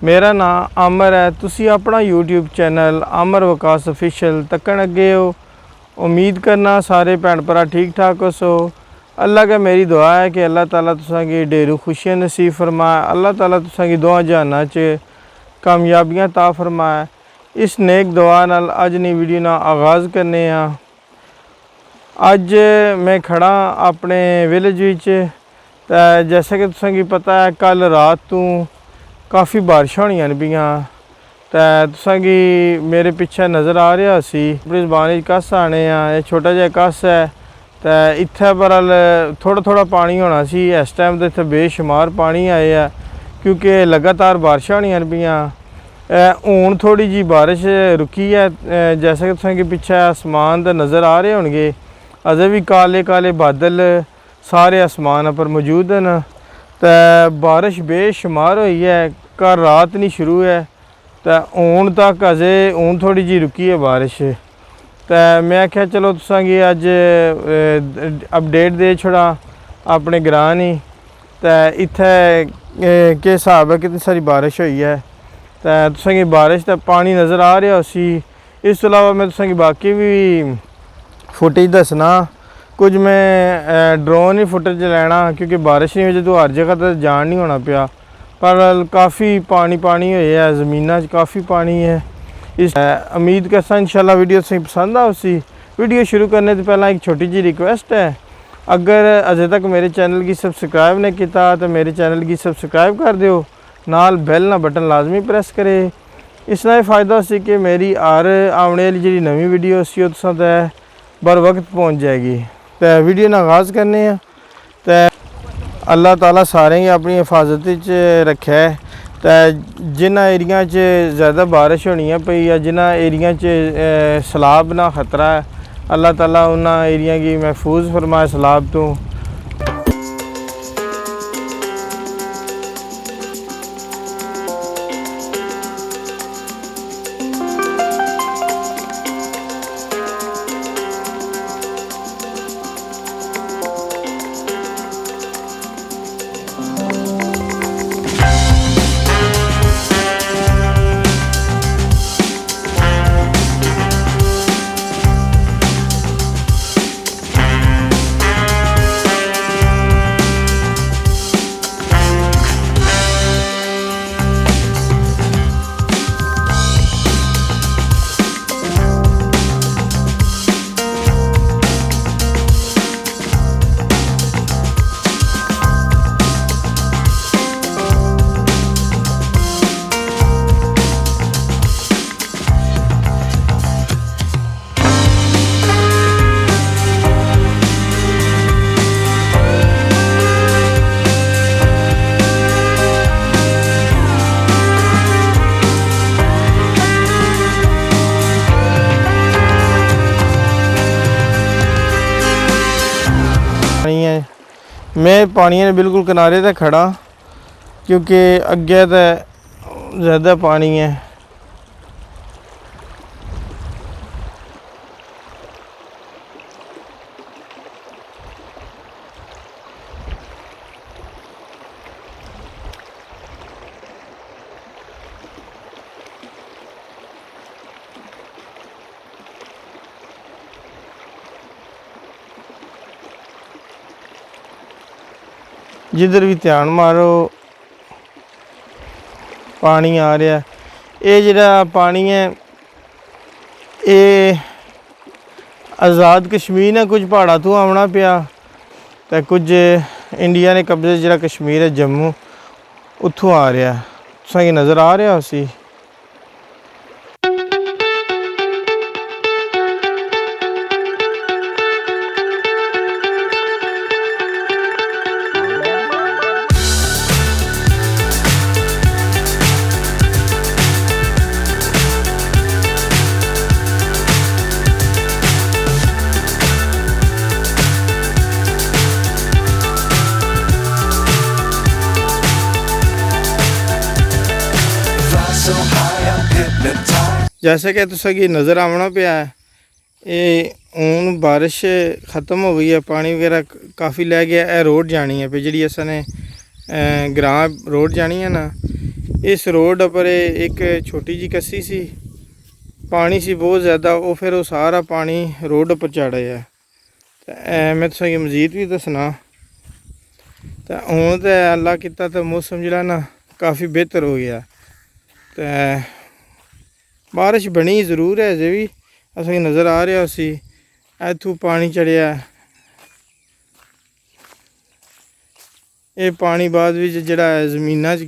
मेरा नाम अमर है। तुसी अपना यूट्यूब चैनल अमर वकास ऑफिशियल तकन अगे हो। उम्मीद करना सारे भैन भरा ठीक ठाक हो। अल्लाह का मेरी दुआ है कि अल्लाह ताला तुसां गी ढेरू खुशियां नसीब फरमाए। अल्लाह ताला तुसां गी दोवां जहानां च कामयाबियां ता फरमाए। इस नेक दुआ नाल अज दी वीडियो ना आगाज़ करने आ। अज मैं खड़ा अपने विलेज विच। जैसा कि तुसां गी पता है कल रात तो काफ़ी बारिशां होईयां पियां। तुसां गी मेरे पिछे नज़र आ रहा सी अपनी ज़बान कस आने यह छोटा जिहा कस है। तो इत्थे बरल थोड़ा थोड़ा पानी होना सी। इस टाइम तो इत्थे बेशुमार पानी आए है क्योंकि लगातार बारिशां होईयां पियां। हुण थोड़ी जी बारिश रुकी है। जैसा कि तुसां गी पिछे आसमान तो नज़र आ रहे होणगे, अजे भी काले काले बादल सारे आसमान पर मौजूद हैं। तो बारिश बेशुमार हुई है, कल रात नहीं शुरू है। तो हूँ तक अजे हूँ थोड़ी जी रुकी है बारिश। तो मैं आख्या चलो तुसां गी अज अपडेट दे छोड़ा अपने ग्रां ही। तो इत्थे के हिसाब है कितनी सारी बारिश हुई है। तो तुसां गी बारिश का पानी नज़र आ रहा उसी। इस तो अलावा मैं तुसां गी बाकी भी फुटेज दसना। कुछ मैं ड्रोन ही फुटेज लैना क्योंकि बारिश नहीं वजह तो हर जगह तो जान नहीं होना पिया। पर काफ़ी पानी पानी हुई है, ज़मीना काफ़ी पानी है। इस उम्मीद करसा इंशाल्लाह वीडियो तुसें पसंद आ उसी। वीडियो शुरू करने से पहला एक छोटी जी रिक्वेस्ट है, अगर अजे तक मेरे चैनल की सब्सक्राइब नहीं किया तो मेरे चैनल की सब्सक्राइब कर दियो, नाल बेल ना बटन लाजमी प्रेस करे। इस नाल फ़ायदा सी कि मेरी हर आने वाली जी नवी वीडियो सी तुसां तक बर वक्त पहुँच जाएगी। तो वीडियो ना आगाज़ करने। तो अल्लाह ताला सारें ही अपनी हिफाजत रखे। तो जिन्हां एरिया ज़्यादा बारिश होनी है पई या जिन्हां एरिया सैलाब ना खतरा है, अल्लाह ताला उन्हां एरिया की महफूज फरमाए सैलाब तो। मैं पानी ने बिल्कुल किनारे ते खड़ा क्योंकि अगे तो ज़्यादा पानी है। जिधर भी ध्यान मारो पानी आ रहा। ये जिहड़ा पानी है ये आज़ाद कश्मीर ने कुछ पहाड़ों तो आना पिया। तो कुछ इंडिया ने कब्जे जिहड़ा कश्मीर है जम्मू उत्थों आ रहा। तुसां गी नज़र आ रहा उसी। जैसे कि तुसां गी नज़र आना पिया है, ये हूँ बारिश ख़त्म हो गई है, पानी वगैरह काफ़ी लै गया। यह रोड जानी है पे जी असने ग्रां रोड जानी है ना, इस रोड पर एक छोटी जी कस्सी सी, पानी सी बहुत ज़्यादा, वो फिर वो सारा पानी रोड पर चढ़ आया। तो मैं तुसेंगी मजीद भी दसना। तो हूँ तो अल्लाह किता तो मौसम जो ना काफ़ी बेहतर हो गया। तो बारिश बनी ज़रूर है, अजे भी असेंगी नज़र आ रहा उसी इत्थों पानी चढ़िया। ये पानी बाद विच जिहड़ा ज़मीनां च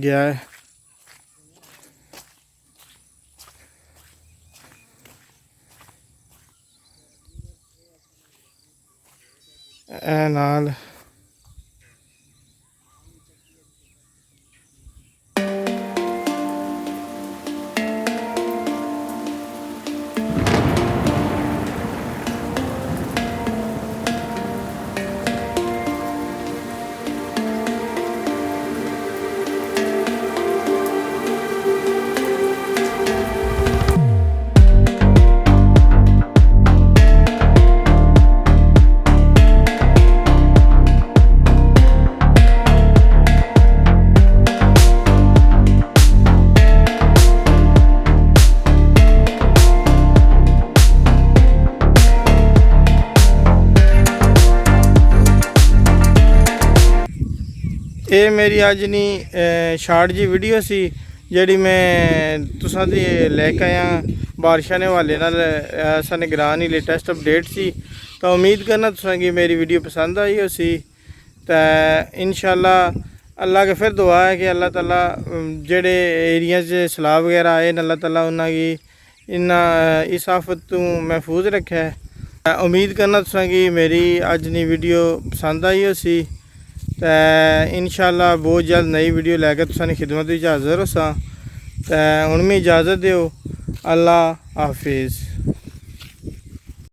गया है। नाल ये मेरी अज नहीं शार्ट जी वीडियो सी जिहड़ी मैं तुसां दी लैके आया बारिशां ने हवाले नाल असां निगरान ही लेटेस्ट अपडेट सी। तो उम्मीद करना तुसां गी मेरी वीडियो पसंद आई होसी। तो इंशाअल्लाह अल्लाह के फिर दुआ है कि अल्लाह ताला जेह्ड़े एरिया च सैलाब वगैरह आए न, अल्लाह ताला उन्हां गी इस आफत तो महफूज रखे। उम्मीद करना तुसां गी मेरी अज दी वीडियो पसंद आई होसी। तो इंशाअल्लाह बहुत जल्द नई वीडियो लैके तुसां दी खिदमत विच हाज़र होसां। तो हुण मैं इजाज़त दिओ। अल्लाह हाफिज़।